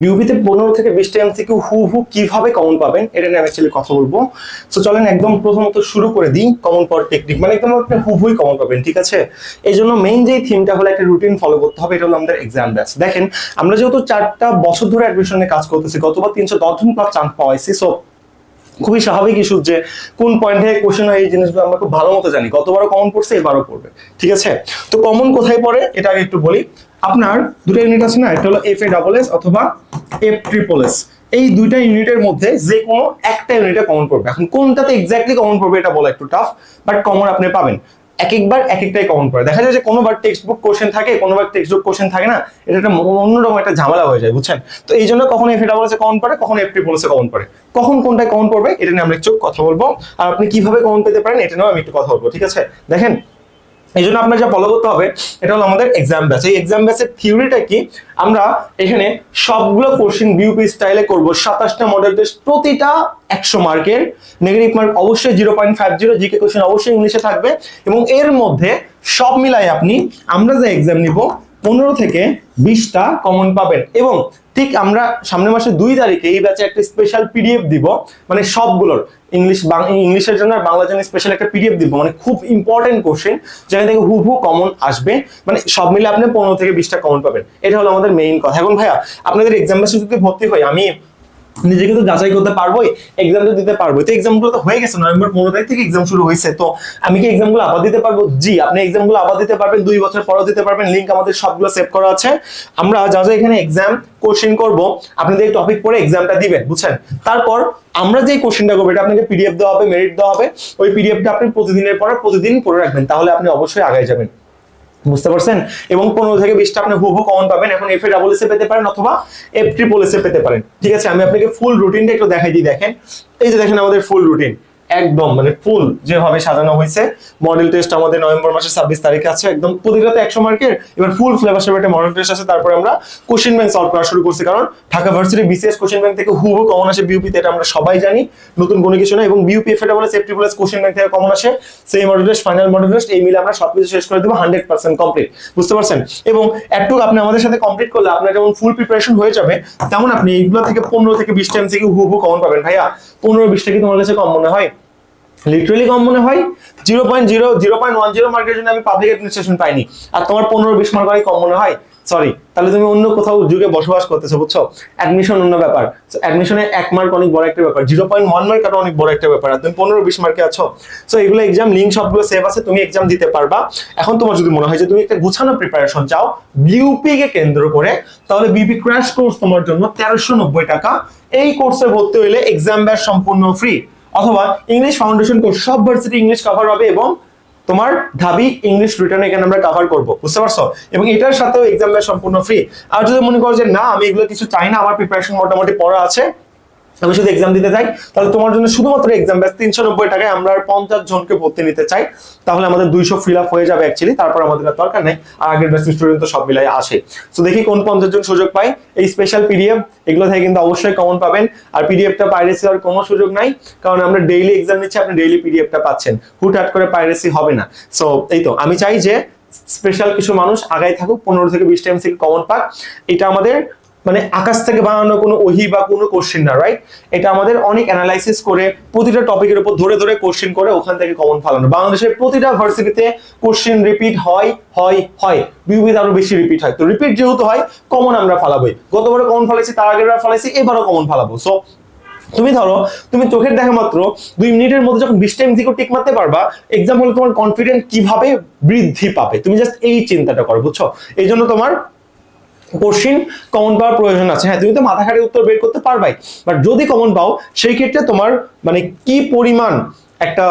ইউপিতে 15 থেকে 20টা এমসিকিউ হু কিভাবে কমন পাবেন এটা নিয়ে আমি অ্যাকচুয়ালি কথা বলবো। সো চলেন একদম প্রথমত শুরু করে দিই। কমন পাওয়ার টেকনিক মানে একদম আপনি হুই কমন পাবেন, ঠিক আছে? এই জন্য মেইন যে থিমটা হলো একটা রুটিন ফলো করতে হবে, এটা হলো আমাদের এক্সাম ব্যাচ। দেখেন আমরা যেহেতু 4টা বছর ধরে অ্যাডমিশনে কাজ করতেছি, গতবার 310 জন প্লাস চান্স পাওয়াইছি। সো খুবই স্বাভাবিক ইস্যু যে কোন পয়েন্ট থেকে কোশ্চেন হয় এই জিনিসগুলো আমরা খুব ভালো মতো জানি। গতবারও কমন পড়ছে, এবারও পড়বে, ঠিক আছে? তো কমন কোথায় পড়ে এটা আগে একটু বলি। আপনার দুটো ইউনিট আছে না, একটা হলো FA অথবা FSSS। এই দুইটা ইউনিটের মধ্যে যে কোনো একটা ইউনিটে কমন পড়বে। এখন কোনটাতে এক্স্যাক্টলি কমন পড়বে এটা বলা একটু টাফ, বাট কমন আপনি পাবেন। এক একবার এক একটাই কমন পড়ে। দেখা যায় যে কোনোবার টেক্সট বুক কোশ্চেন থাকে, কোনোবার টেক্সট বুক কোশ্চেন থাকে না, এটা একটা অন্যরকম একটা ঝামেলা হয়ে যায়, বুঝছেন? তো এই জন্য কখন FSSS কমন পড়ে, কখন FSSS কমন পড়ে, কখন কোনটায় কমন পড়বে এটা নিয়ে আমরা একটু কথা বলবো। আর আপনি কিভাবে কমন পেতে পারেন এটা নিয়েও আমি একটু কথা বলবো, ঠিক আছে? দেখেন এই জন্য আপনার যা ফলো করতে হবে এটা হলো আমাদের এক্সাম ব্যাচ। এই এক্সাম ব্যাচের থিওরিটা কি, আমরা এখানে সবগুলো কোশ্চেন বিউপি স্টাইলে করব। 27টা মডেল টেস্ট, প্রতিটা 100 মার্কের। নেগেটিভ মার্ক অবশ্যই 0.50, জিকে কোশ্চেন অবশ্যই ইংলিশে থাকবে। এবং এর মধ্যে সব মিলাই আপনি আমরা যে এক্সাম নিব 15 থেকে 20টা কমন পাবেন। এবং ঠিক আমরা সামনের মাসের 2 তারিখে এই ব্যাচে একটা স্পেশাল পিডিএফ দিব, মানে সবগুলোর ইংলিশের জন্য আর বাংলার জন্য স্পেশাল একটা পিডিএফ দিব, মানে খুব ইম্পর্টেন্ট কোশ্চেন যেখান থেকে হুবহু কমন আসবে। মানে সব মিলে আপনি 15 থেকে 20টা কমন পাবেন। এটা হলো আমাদের মেইন কথা। এখন ভাইয়া আপনাদের এক্সাম ব্যাচে যদি ভর্তি হয়, আমি নিজেকে তো যাচাই করতে পারবোই, এক্সাম তো দিতে পারবো। তো এক্সামগুলো তো হয়ে গেছে, নভেম্বর 15 তারিখ থেকে এক্সাম শুরু হয়েছে। তো আমি কি এক্সামগুলো আবার দিতে পারবো? জি, আপনি এক্সামগুলো আবার দিতে পারবেন, 2 বছর পরেও দিতে পারবেন। লিংক আমাদের সবগুলো সেভ করা আছে। আমরা যা যা এখানে এক্সাম কোশ্চেন করব, আপনাদের এই টপিক পড়ে এক্সামটা দিবেন, বুঝছেন? তারপর আমরা যে কোশ্চেনটা করবো এটা আপনাকে পিডিএফ দেওয়া হবে, মেরিট দেওয়া হবে। ওই পিডিএফটা আপনি প্রতিদিনের পর প্রতিদিন পড়ে রাখবেন, তাহলে আপনি অবশ্যই আগায় যাবেন, বুঝতে পারছেন? এবং 15 থেকে 20টা আপনি হুবহু কমন পাবেন। এখন FSSS পেতে পারেন অথবা FSSS পেতে পারেন, ঠিক আছে? আমি আপনাকে ফুল রুটিনটা একটু দেখাই দিই। দেখেন এই যে দেখেন আমাদের ফুল রুটিন, একদম মানে ফুল যেভাবে সাজানো হয়েছে। মডেল টেস্ট আমাদের নভেম্বর মাসের 26 তারিখে আছে, একদম প্রতিটাতে 100 মার্কের। এবার ফুল ফ্লেভার একটা মডেল টেস্ট আছে। তারপরে আমরা কোশ্চেন ব্যাংক সলভ করা শুরু করছি, কারণ Dhaka varsity BCS question bank থেকে হুবহু কমন আসে বিউপিতে, এটা আমরা সবাই জানি, নতুন কোনো কিছু না। এবং বিউপি FSSS কোশ্চেন ব্যাংক থেকে কমন আসে। সেই model test, final model test, এই মিলে আমরা সবকিছু শেষ করে দেবো 100% কমপ্লিট, বুঝতে পারছেন? এবং একটু আপনি আমাদের সাথে কমপ্লিট করলে আপনার যেমন ফুল প্রিপারেশন হয়ে যাবে, তেমন আপনি এইগুলো থেকে 15 থেকে 20টা এমসিকিউ হুবহু কমন পাবেন। ভাইয়া 15-20টা কি তোমার কাছে কম মনে হয়? লিটারালি কম মনে হয়? 0.10 মার্কের জন্য আমি পাবলিক অ্যাডমিনিস্ট্রেশন পাইনি, আর তোমার 15-20 মার্ক কম মনে হয়? সরি, তাহলে তুমি অন্য কোথাও যুগে বসবাস করতেছো, বুঝছো? অ্যাডমিশন অন্য ব্যাপার, অ্যাডমিশনে 1 মার্ক অনেক বড় একটা ব্যাপার, 0.1 মার্ক এটা অনেক বড় একটা ব্যাপার, আর তুমি 15-20 মার্কে আছো। সো এগুলো এক্সাম লিঙ্ক সবগুলো সেভ আছে, তুমি এক্সাম দিতে পারবা। এখন তোমার যদি মনে হয় যে তুমি একটা গুছানো প্রিপারেশন চাও বিউপি কে কেন্দ্র করে, তাহলে বিউপি ক্র্যাশ কোর্স তোমার জন্য 1390 টাকা। এই কোর্সে ভর্তি হইলে এক্সাম ব্যাচ সম্পূর্ণ ফ্রি, অথবা ইংলিশ ফাউন্ডেশন কোর্স, সব ভার্সিটি ইংলিশ কভার হবে, এবং তোমার ঢাবি ইংলিশ রিটার্ন এখানে আমরা কভার করব, বুঝতে পারছো? এবং এটার সাথেও এক্সাম ব্যাচ সম্পূর্ণ ফ্রি। আর যদি মনে করো যে না আমি এগুলো কিছু চাই না, আমার প্রিপারেশন মোটামুটি পড়া আছে, আমি শুধু এক্সাম দিতে চাই, তাহলে তোমার জন্য শুধুমাত্র এক্সাম ব্যাচ 390 টাকায় আমরা 50 জনকে ভর্তি নিতে চাই। তাহলে আমাদের 200 ফিল আপ হয়ে যাবে অ্যাকচুয়ালি, তারপর আমাদের আর দরকার নেই। আর আগের ব্যাচ স্টুডেন্ট তো সব মিলাই আসে। তো দেখি কোন 50 জন সুযোগ পাই। এই স্পেশাল পিডিএফ এগুলো থেকে কিন্তু অবশ্যই কমন পাবেন। আর পিডিএফটা পাইরেসি হওয়ার কোনো সুযোগ নাই, কারণ আমরা ডেইলি এক্সাম নিচ্ছি, আপনি ডেইলি পিডিএফটা পাচ্ছেন, হুটহাট করে পাইরেসি হবে না। সো এই তো আমি চাই যে স্পেশাল কিছু মানুষ আগায় থাকুক, 15 থেকে 20টা এমসিকিউ কমন পাক। এটা আমাদের মানে আকাশ থেকে বানানো কোনো ওহি বা কোনো কোশ্চেন না, রাইট? এটা আমাদের অনেক অ্যানালাইসিস করে প্রতিটা টপিকের উপর ধরে ধরে কোশ্চেন করে ওখান থেকে কমন ফালানো। বাংলাদেশের প্রতিটা ভার্সিটিতে কোশ্চেন রিপিট হয় হয় হয়, বিউপিতে আরো বেশি রিপিট হয়। তো রিপিট যেহেতু হয়, কমন আমরা ফালাবোই। গতবারও কমন ফালাইছি, তার আগের বার ফালাইছি, এবারও কমন ফালাবো। সো তুমি ধরো তুমি চোখের দেখা মাত্র 2 মিনিটের মধ্যে যখন 20টা এমসিকিউ টিক মারতে পারবা, এক্সাম হলে তোমার কনফিডেন্স কিভাবে বৃদ্ধি পাবে, তুমি জাস্ট এই চিন্তাটা করো, বুঝছো? এই জন্য তোমার কোশ্চিন কমন পাওয়ার প্রয়োজন আছে। হ্যাঁ, তুমি তো মাথা খাটিয়ে উত্তর বের করতে পারবাই, বাট যদি কমন পাও সেই ক্ষেত্রে তোমার মানে কি পরিমাণ একটা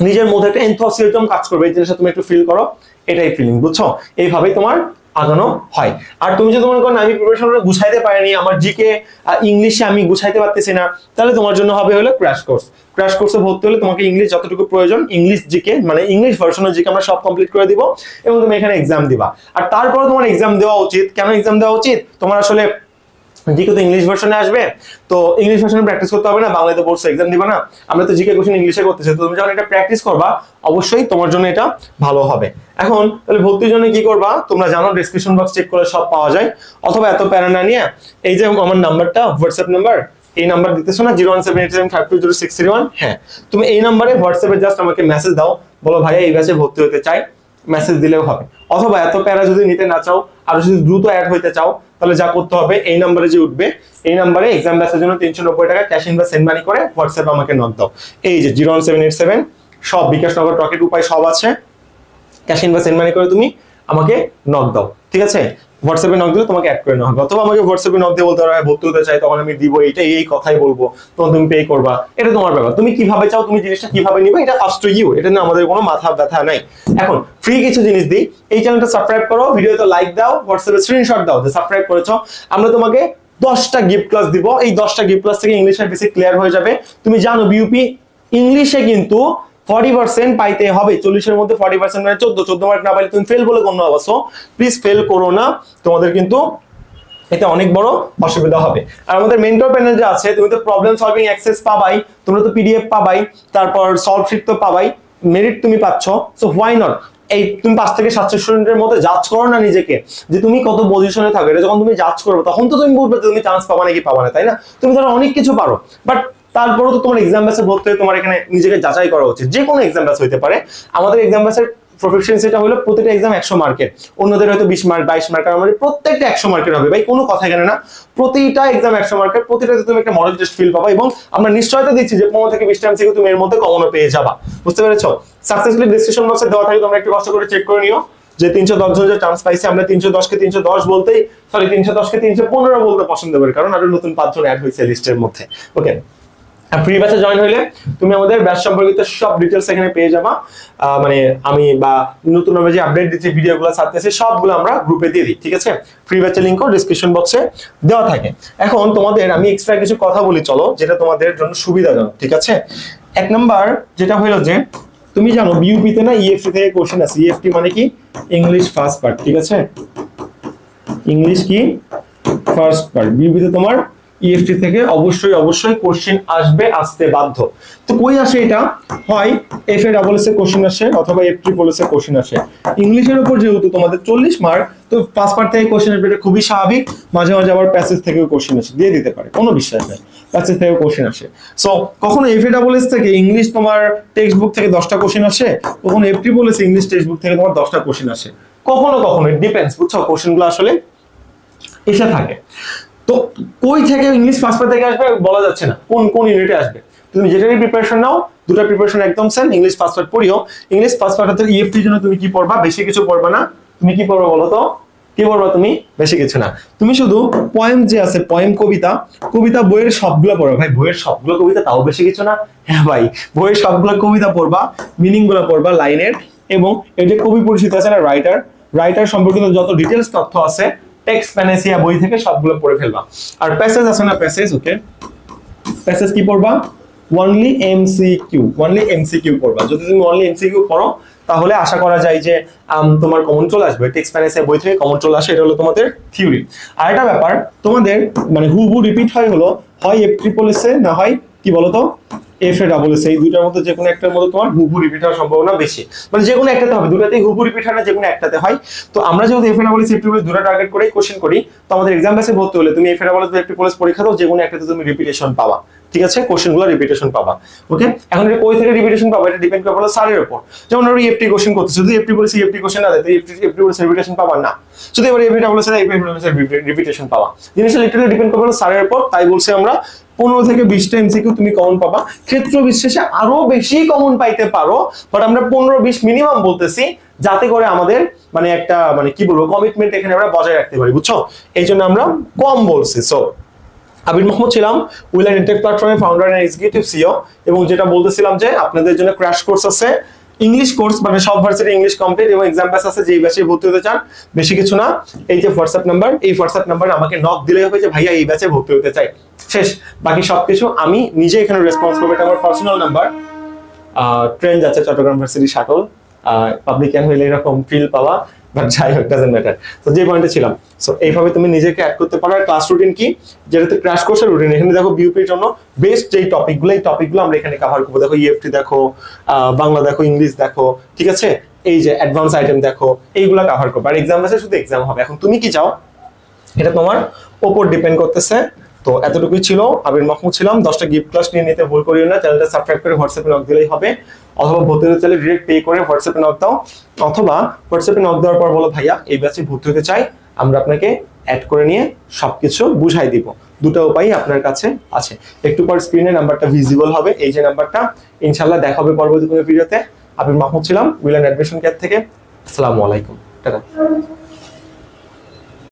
নিজের মধ্যে একটা এনথুসিয়াজম কাজ করবে, এই জিনিসটা তুমি একটু ফিল করো, এটাই ফিলিং, বুঝছো? এইভাবেই তোমার আগানো হয়। আর তুমি যদি মনে করো আমি প্রিপারেশন গুছাইতে পারিনি, আমার জিকে ইংলিশে আমি গুছাইতে পারতেছি না, তাহলে তোমার জন্য হবে হলো ক্র্যাশ কোর্স। ক্র্যাশ কোর্সে ভর্তি হলে তোমাকে ইংলিশ যতটুকু প্রয়োজন, ইংলিশ জিকে মানে ইংলিশ ভার্সনের জিকে আমরা সব কমপ্লিট করে দিব, এবং তুমি এখানে এক্সাম দিবা। আর তারপরে তোমার এক্সাম দেওয়া উচিত। কেন এক্সাম দেওয়া উচিত? তোমার আসলে জিকে তো ইংলিশ ভার্সনে আসবে, তো ইংলিশ ভার্সনে প্র্যাকটিস করতে হবে না, বাংলাতে বোর্ডস এক্সাম দিবা না, আমরা তো জিকে কোশ্চেন ইংলিশে করতেছি, তো তুমি যখন এটা প্র্যাকটিস করবা অবশ্যই তোমার জন্য এটা ভালো হবে। এখন তাহলে ভর্তির জন্য কি করবা, তোমরা জানো ডেসক্রিপশন বক্স চেক করে সব পাওয়া যায়, অথবা এত প্যারা না নিয়ে এই যে আমার নাম্বারটা হোয়াটসঅ্যাপ নাম্বার, এই নাম্বার দিতেছো না 01787520631, হ্যাঁ তুমি এই নাম্বারে হোয়াটসঅ্যাপে জাস্ট আমাকে মেসেজ দাও, বলো ভাইয়া এই ব্যাচে ভর্তি হতে চাই, মেসেজ দিলেও হবে। অথবা এত প্যারা যদি নিতে না চাও আর যদি দ্রুত অ্যাড হইতে চাও, তাহলে যা করতে হবে এই নাম্বারে যে উঠবে এই নাম্বারে এক্সাম ব্যাচের জন্য 390 টাকা ক্যাশ ইন বা সেন্ড মানি করে হোয়াটসঅ্যাপে আমাকে নক দাও। এই যে 01787 সব বিকাশ নগর রকেট উপায় সব আছে, ক্যাশ ইন বা সেন্ড মানি করে তুমি আমাকে নক দাও, ঠিক আছে? হোয়াটসঅ্যাপে নক দিলে তোমাকে অ্যাড করে নেওয়া হবে, অথবা আমাকে হোয়াটসঅ্যাপে নক দিয়ে বলতে পারো ভর্তি হতে চাই, তখন আমি দিব এইটা এই কথাই বলবো, তখন তুমি পে করবা, এটা তোমার ব্যাপার, তুমি কিভাবে চাও তুমি জিনিসটা কিভাবে নিবে এটা আপ টু ইউ, এটা নিয়ে আমাদের কোনো মাথা ব্যথা নাই। এখন ফ্রি কিছু জিনিস দিই, এই চ্যানেলটা সাবস্ক্রাইব করো, ভিডিওতে লাইক দাও, হোয়াটসঅ্যাপে স্ক্রিনশট দাও যে সাবস্ক্রাইব করেছো, আমরা তোমাকে 10টা গিফট ক্লাস দিব, এই 10টা গিফট ক্লাস থেকে ইংলিশের বেসিক ক্লিয়ার হয়ে যাবে। তুমি জানো বিউপি ইংলিশে কিন্তু 40% পাইতে হবে, 40-এর মধ্যে 40% মানে 14 মার্ক না পাইলে তুমি ফেল বলে গণ্য হবে। সো প্লিজ ফেল করো না, তোমাদের কিন্তু এটা অনেক বড় অসুবিধা হবে। আর আমাদের মেন্টর প্যানেল যে আছে, তুমি তো প্রবলেম সলভিং অ্যাক্সেস পাবাই, তোমরা তো পিডিএফ পাবাই, তারপর সলভ শিট তো পাবাই, মেরিট তুমি পাচ্ছ, সো হোয়াই নট এই তুমি 5 থেকে 700 স্টুডেন্টের মধ্যে জাজ করো না নিজেকে যে তুমি কত পজিশনে থাকো, এটা যখন তুমি জাজ করবে তখন তো তুমি বলবে যে তুমি চান্স পাবা নাকি পাবা না, তাই না? তুমি ধরো অনেক কিছু পারো, বাট তারপরেও তো তোমার এক্সাম ব্যাচে ভর্তি হয়ে তোমার এখানে নিজেকে যাচাই করা উচিত, যে কোনো এক্সাম ব্যাচ হইতে পারে। আমাদের এক্সাম ব্যাচের প্রফিসিয়েন্সিটা হলো প্রতিটা এক্সাম 100 মার্কের, অন্যদের হয়তো 20 মার্ক 22 মার্ক, আর আমাদের প্রত্যেকটা 100 মার্কের হবে ভাই, কোনো কথা এখানে না, প্রতিটা এক্সাম 100 মার্কের, প্রতিটাতে তুমি একটা মডেল টেস্ট ফিল পাবা, এবং আমরা নিশ্চয়তা দিচ্ছি যে 15 থেকে 20টা এমসিকিউ তুমি এর মধ্যে কমনও পেয়ে যাবা, বুঝতে পেরেছো? সাকসেসফুলি ডেসক্রিপশন বক্সে দেওয়া থাকে, তোমরা একটু কষ্ট করে চেক করে নিও যে 310 জন যে চান্স পাইছে, আমরা 310 কে 310 বলতেই, সরি 310 কে 315 বলতে পছন্দ করি, কারণ আরো নতুন 5 জন অ্যাড হয়েছে লিস্টের মধ্যে। ওকে, ফ্রি ব্যাচে জয়েন হইলে তুমি আমাদের ব্যাচ সম্পর্কিত সব ডিটেইলস এখানে পেয়ে যাবা, মানে আমি বা নতুন ভাবে যে আপডেট দিচ্ছি ভিডিওগুলো ছাড়তেছি সবগুলো আমরা গ্রুপে দিয়ে দিই, ঠিক আছে? ফ্রি ব্যাচের লিংকও ডেসক্রিপশন বক্সে দেওয়া থাকে। এখন তোমাদের আমি এক্সট্রা কিছু কথা বলি চলো, যেটা তোমাদের জন্য সুবিধাজনক, ঠিক আছে? এক নাম্বার যেটা হলো যে তুমি জানো বিইউপি তে না ইএফটি থেকে কোশ্চেন আছে, ইএফটি মানে কি ইংলিশ ফার্স্ট পার্ট, ঠিক আছে? ইংলিশ কি ফার্স্ট পার্ট, বিইউপি তে তোমার ইএফটি থেকে অবশ্যই কোশ্চেন আসবে, আসতে বাধ্য। তো কই আসে এটা, হয় F A double S A question আসে অথবা F triple S A question আসে। ইংলিশের উপর যেহেতু তোমাদের 40 মার্ক, তো ফার্স্ট পার্ট থেকে কোশ্চেন আসবে, এটা খুবই স্বাভাবিক। মাঝে মাঝে আবার প্যাসেজ থেকেও কোশ্চেন আসে, দিয়ে দিতে পারে, কোনো বিশ্বাস নেই, প্যাসেজ থেকে কোশ্চেন আসে। সো কখনো এফ এ ডাবল এস থেকে ইংলিশ তোমার টেক্সট বুক থেকে 10টা কোশ্চেন আসে, কখনো F triple S English text book থেকে তোমার 10টা কোশ্চেন আসে, কখনো ইট ডিপেন্ডস, বুঝছো? কোশ্চেনগুলো আসলে এসে থাকে। তো কই থেকে ইংলিশ ফার্স্ট পার্ট থেকে আসবে বলা যাচ্ছে না, কোন ইউনিটে আসবে। তুমি যেটারই প্রিপারেশন নাও, দুটো প্রিপারেশন একদম সেম, ইংলিশ ফার্স্ট পার্ট পড়িও। ইংলিশ ফার্স্ট পার্ট হচ্ছে ইএফটির জন্য তুমি কি পড়বা, বেশি কিছু পড়বা না। তুমি কি পড়বা বলো তো, কি পড়বা তুমি? বেশি কিছু না, তুমি শুধু পয়েম যে আছে, পয়েম কবিতা বইয়ের সবগুলো পড়বা। ভাই বইয়ের সবগুলো কবিতা তাও বেশি কিছু না? হ্যাঁ ভাই, বইয়ের সবগুলো কবিতা পড়বা, মিনিং গুলো পড়বা লাইনের, এবং এই যে কবি পরিচিত আছে না রাইটার সম্পর্কিত যত ডিটেলস তথ্য আছে টেক্সট প্যানেসিয়া বই থেকে সবগুলো পড়ে ফেলবা। আর প্যাসেজ আছে না, ওকে, প্যাসেজ কি পড়বা? অনলি এমসিকিউ পড়বা। যদি তুমি অনলি এমসিকিউ পড়ো তাহলে আশা করা যায় যে তোমার কমন চলে আসবে, টেক্সট প্যানেসিয়া বই থেকে কমন চলে আসে, এটা হলো তোমাদের থিওরি। আর একটা ব্যাপার, তোমাদের মানে হুবহু রিপিট হলো হয় এফ ট্রিপল এস এ, না হয় কি বলতো এফ এ ডাবল এস, এই দুইটার মধ্যে যে কোনো একটার মধ্যে তোমার হুবহু রিপিট হওয়ার সম্ভাবনা বেশি, মানে যে কোনো একটাতে হবে, দুটাতেই হুবহু রিপিট হয় না, যে কোনো একটাতে হয়। তো আমরা যেহেতু এফ এ double S F triple S দুটো টার্গেট করেই কোশ্চেন করি, তো আমাদের এক্সাম ব্যাচে ভর্তি হলে তুমি এফ এ double S F triple S পরীক্ষা দাও, যে কোনো একটাতে তুমি রিপিটেশন পাবা, ঠিক আছে? কোশ্চেনগুলো রিপিটেশন পাবা। ওকে, এখন এটা কই থেকে রিপিটেশন পাবা এটা ডিপেন্ড করে স্যারের উপর। যেমন আমরা এফটি কোশ্চেন করতেছি, যদি এফটি বলেছি এফটি কোশ্চেন না দেয় এফটি বলেছি রিপিটেশন পাবা না, যদি এবার FT double S F double S repetition পাবা। জিনিসটা লিটারালি ডিপেন্ড করবে স্যারের উপর। তাই বলছি আমরা 15 থেকে 20টা এমসিকিউ তুমি কমন পাবা, ক্ষেত্র বিশেষে আরো বেশি কমন পাইতে পারো, বাট আমরা 15-20 মিনিমাম বলতেছি, যাতে করে আমাদের মানে একটা মানে কি বলবো কমিটমেন্ট এখানে আমরা বজায় রাখতে পারি, বুঝছো? এই জন্য আমরা কম বলছি। সো আবির মোহাম্মদ ছিলাম, উইলার ইনটেক প্ল্যাটফর্মের ফাউন্ডার এন্ড এক্সিকিউটিভ সিইও, এবং যেটা বলতেছিলাম যে আপনাদের জন্য ক্র্যাশ কোর্স আছে, ইংলিশ কোর্স, মানে সব ভার্সিটি ইংলিশ কমপ্লিট, এবং এক্সাম ব্যাচ আছে, যেই ব্যাচে ভর্তি হতে চান বেশি কিছু না, এই যে হোয়াটসঅ্যাপ নাম্বার, এই হোয়াটসঅ্যাপ নাম্বারে আমাকে নক দিলেই হবে যে ভাইয়া এই ব্যাচে ভর্তি হতে চাই, শেষ। বাকি সবকিছু আমি নিজে এখানে রেসপন্স করবো, এটা আমার পার্সোনাল নাম্বার। ট্রেন যাচ্ছে চট্টগ্রাম ভার্সিটি শাটল, পাবলিকান হইলে এরকম ফিল পাওয়া, বাট যাই হোক ডাজন্ট ম্যাটার। তো যে পয়েন্টে ছিলাম, সো এইভাবে তুমি নিজেকে অ্যাড করতে পারো। আর ক্লাস রুটিন কি, যেটাতে ক্র্যাশ কোর্সের রুটিন, এখানে দেখো বিউপির জন্য বেস্ট যেই টপিকগুলো, এই টপিকগুলো আমরা এখানে কভার করবো। দেখো ইএফটি দেখো, বাংলা দেখো, ইংলিশ দেখো, ঠিক আছে, এই যে অ্যাডভান্স আইটেম দেখো, এইগুলো কভার করবো। আর এক্সাম আছে, শুধু এক্সাম হবে। এখন তুমি কি চাও এটা তোমার ওপর ডিপেন্ড করতেছে। তো এতটুকুই ছিল, আবির মাহমুদ ছিলাম। 10টা গিফট ক্লাস নিয়ে নিতে ভুল করিও না। চ্যানেলটা সাবস্ক্রাইব করে হোয়াটসঅ্যাপে নক দিলেই হবে, অথবা ভর্তি হতে চাইলে ডিরেক্ট পে করে হোয়াটসঅ্যাপে নক দাও, অথবা হোয়াটসঅ্যাপে নক দেওয়ার পর বলো ভাইয়া এই ব্যাচে ভর্তি হতে চাই, আমরা আপনাকে অ্যাড করে নিয়ে সবকিছু বুঝাই দিব। দুটো উপায় আপনার কাছে আছে। একটু পর স্ক্রিনে নাম্বারটা ভিজিবল হবে, এই যে নাম্বারটা। ইনশাআল্লাহ দেখা হবে পরবর্তী কোনো ভিডিওতে। আবির মাহমুদ ছিলাম উইল অ্যান্ড অ্যাডমিশন কেয়ার থেকে। আসসালামু আলাইকুম, টাটা।